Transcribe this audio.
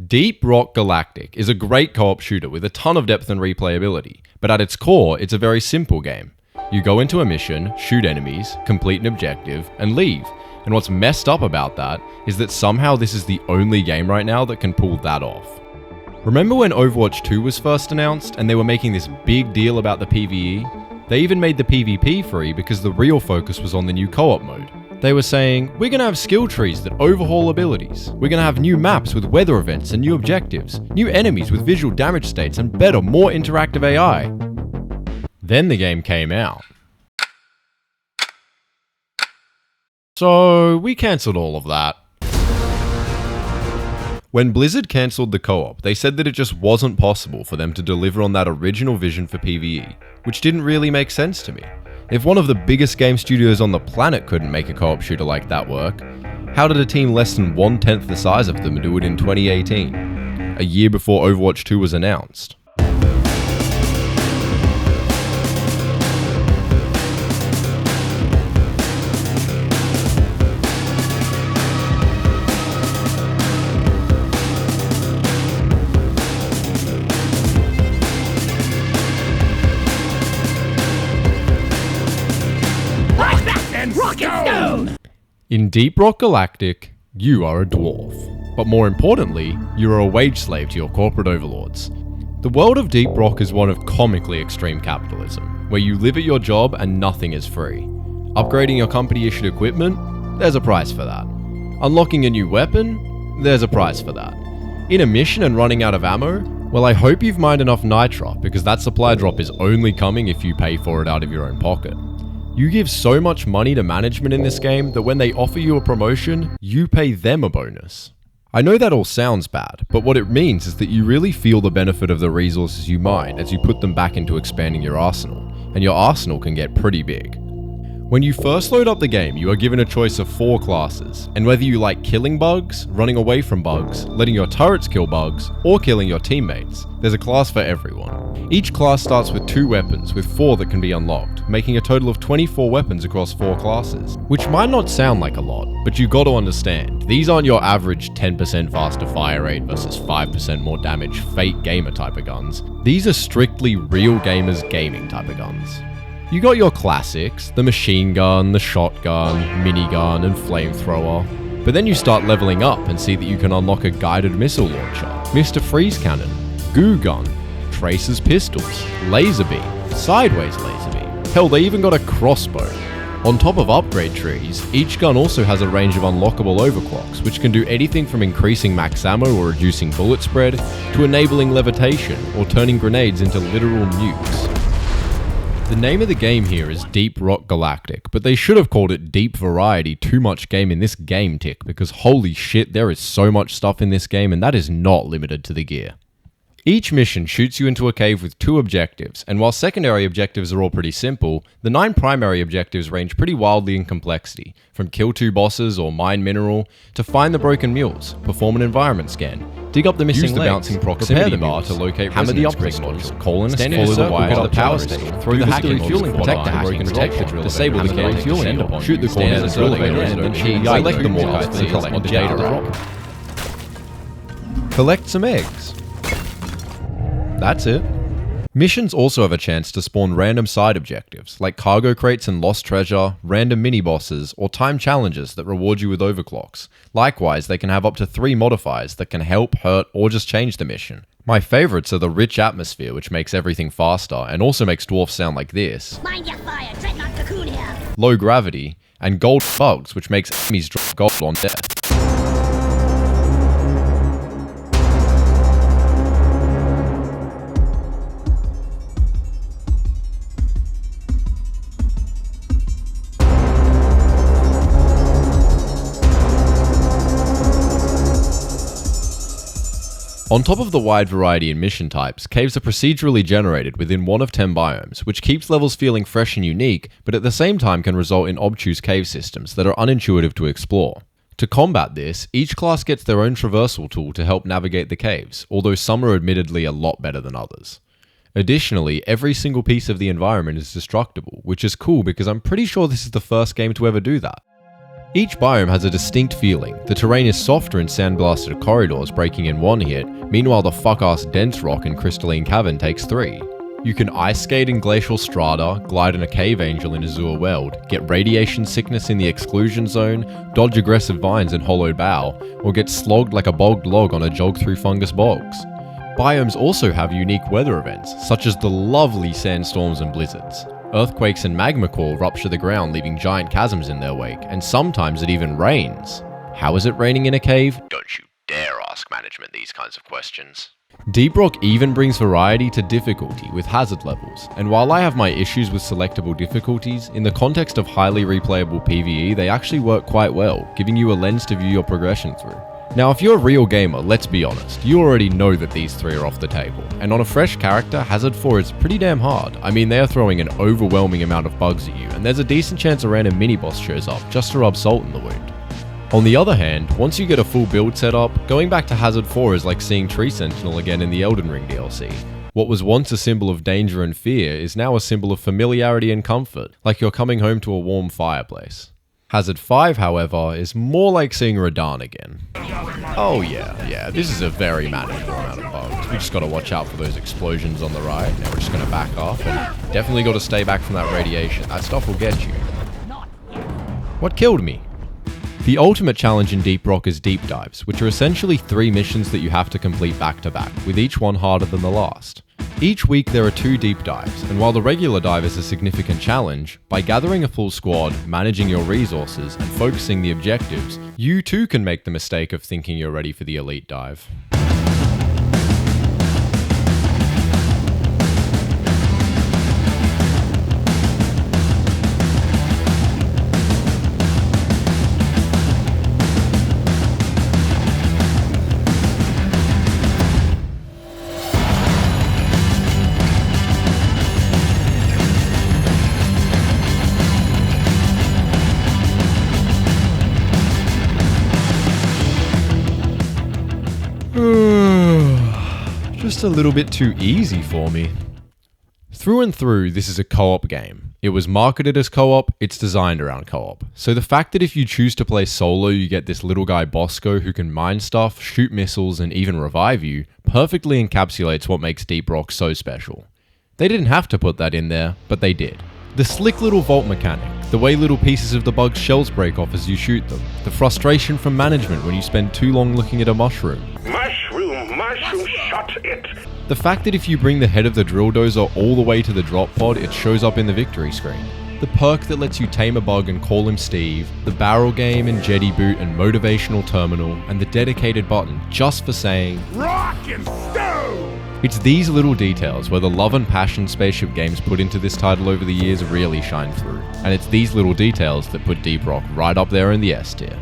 Deep Rock Galactic is a great co-op shooter with a ton of depth and replayability, but at its core, it's a very simple game. You go into a mission, shoot enemies, complete an objective, and leave. And what's messed up about that is that somehow this is the only game right now that can pull that off. Remember when Overwatch 2 was first announced and they were making this big deal about the PvE? They even made the PvP free because the real focus was on the new co-op mode. They were saying, we're going to have skill trees that overhaul abilities. We're going to have new maps with weather events and new objectives, new enemies with visual damage states and better, more interactive AI. Then the game came out. So we cancelled all of that. When Blizzard cancelled the co-op, they said that it just wasn't possible for them to deliver on that original vision for PvE, which didn't really make sense to me. If one of the biggest game studios on the planet couldn't make a co-op shooter like that work, how did a team less than 1/10 the size of them do it in 2018, a year before Overwatch 2 was announced? In Deep Rock Galactic, you are a dwarf. But more importantly, you are a wage slave to your corporate overlords. The world of Deep Rock is one of comically extreme capitalism, where you live at your job and nothing is free. Upgrading your company-issued equipment? There's a price for that. Unlocking a new weapon? There's a price for that. In a mission and running out of ammo? Well, I hope you've mined enough nitra, because that supply drop is only coming if you pay for it out of your own pocket. You give so much money to management in this game that when they offer you a promotion, you pay them a bonus. I know that all sounds bad, but what it means is that you really feel the benefit of the resources you mine as you put them back into expanding your arsenal, and your arsenal can get pretty big. When you first load up the game, you are given a choice of 4 classes, and whether you like killing bugs, running away from bugs, letting your turrets kill bugs, or killing your teammates, there's a class for everyone. Each class starts with 2 weapons, with 4 that can be unlocked, making a total of 24 weapons across 4 classes. Which might not sound like a lot, but you gotta understand, these aren't your average 10% faster fire rate versus 5% more damage fake gamer type of guns. These are strictly real gamers gaming type of guns. You got your classics, the machine gun, the shotgun, minigun, and flamethrower. But then you start leveling up and see that you can unlock a guided missile launcher, Mr. Freeze Cannon, goo gun, Tracer's pistols, laser beam, sideways laser beam. Hell, they even got a crossbow. On top of upgrade trees, each gun also has a range of unlockable overclocks, which can do anything from increasing max ammo or reducing bullet spread, to enabling levitation or turning grenades into literal nukes. The name of the game here is Deep Rock Galactic, but they should have called it Deep Variety Too Much Game in this game tick, because holy shit, there is so much stuff in this game and that is not limited to the gear. Each mission shoots you into a cave with 2 objectives, and while secondary objectives are all pretty simple, the 9 primary objectives range pretty wildly in complexity, from kill 2 bosses or mine mineral, to find the broken mules, perform an environment scan, dig up the missing legs, bouncing proximity bar to locate hammer the upgrade module, colonist, follow the wire to the power station, throw the hacking fueling protect the hacking drill, disable the carry fueling door, shoot the corners of the drill and then select the mortars for the collect the data drop. Collect some eggs. That's it. Missions also have a chance to spawn random side objectives, like cargo crates and lost treasure, random mini-bosses, or time challenges that reward you with overclocks. Likewise, they can have up to 3 modifiers that can help, hurt, or just change the mission. My favourites are the rich atmosphere, which makes everything faster, and also makes dwarfs sound like this. Mind your fire, dreadnought cocoon here. Low gravity, and gold bugs, which makes enemies drop gold on death. On top of the wide variety in mission types, caves are procedurally generated within one of 10 biomes, which keeps levels feeling fresh and unique, but at the same time can result in obtuse cave systems that are unintuitive to explore. To combat this, each class gets their own traversal tool to help navigate the caves, although some are admittedly a lot better than others. Additionally, every single piece of the environment is destructible, which is cool because I'm pretty sure this is the first game to ever do that. Each biome has a distinct feeling. The terrain is softer in sandblasted corridors breaking in 1 hit, meanwhile the fuck-ass dense rock in crystalline cavern takes 3. You can ice skate in glacial strata, glide in a cave angel in Azure World, get radiation sickness in the exclusion zone, dodge aggressive vines in hollowed bow, or get slogged like a bogged log on a jog through fungus bogs. Biomes also have unique weather events, such as the lovely sandstorms and blizzards. Earthquakes and magma core rupture the ground, leaving giant chasms in their wake, and sometimes it even rains. How is it raining in a cave? Don't you dare ask management these kinds of questions. Deep Rock even brings variety to difficulty with hazard levels, and while I have my issues with selectable difficulties, in the context of highly replayable PvE they actually work quite well, giving you a lens to view your progression through. Now if you're a real gamer, let's be honest, you already know that these 3 are off the table, and on a fresh character, Hazard 4 is pretty damn hard. I mean, they are throwing an overwhelming amount of bugs at you, and there's a decent chance a random mini-boss shows up, just to rub salt in the wound. On the other hand, once you get a full build set up, going back to Hazard 4 is like seeing Tree Sentinel again in the Elden Ring DLC. What was once a symbol of danger and fear is now a symbol of familiarity and comfort, like you're coming home to a warm fireplace. Hazard 5, however, is more like seeing Radahn again. Oh yeah, this is a very manageable amount of bugs. We just gotta watch out for those explosions on the right. Now we're just gonna back up, and definitely gotta stay back from that radiation. That stuff will get you. What killed me? The ultimate challenge in Deep Rock is deep dives, which are essentially 3 missions that you have to complete back to back, with each one harder than the last. Each week there are 2 deep dives, and while the regular dive is a significant challenge, by gathering a full squad, managing your resources, and focusing the objectives, you too can make the mistake of thinking you're ready for the elite dive. Just a little bit too easy for me. Through and through, this is a co-op game. It was marketed as co-op, it's designed around co-op. So the fact that if you choose to play solo, you get this little guy Bosco who can mine stuff, shoot missiles, and even revive you, perfectly encapsulates what makes Deep Rock so special. They didn't have to put that in there, but they did. The slick little vault mechanic, the way little pieces of the bug's shells break off as you shoot them, the frustration from management when you spend too long looking at a mushroom. Mushroom, shut it! The fact that if you bring the head of the drill dozer all the way to the drop pod, it shows up in the victory screen. The perk that lets you tame a bug and call him Steve, the barrel game and jetty boot and motivational terminal, and the dedicated button just for saying rock and stone! It's these little details where the love and passion spaceship games put into this title over the years really shine through, and it's these little details that put Deep Rock right up there in the S tier.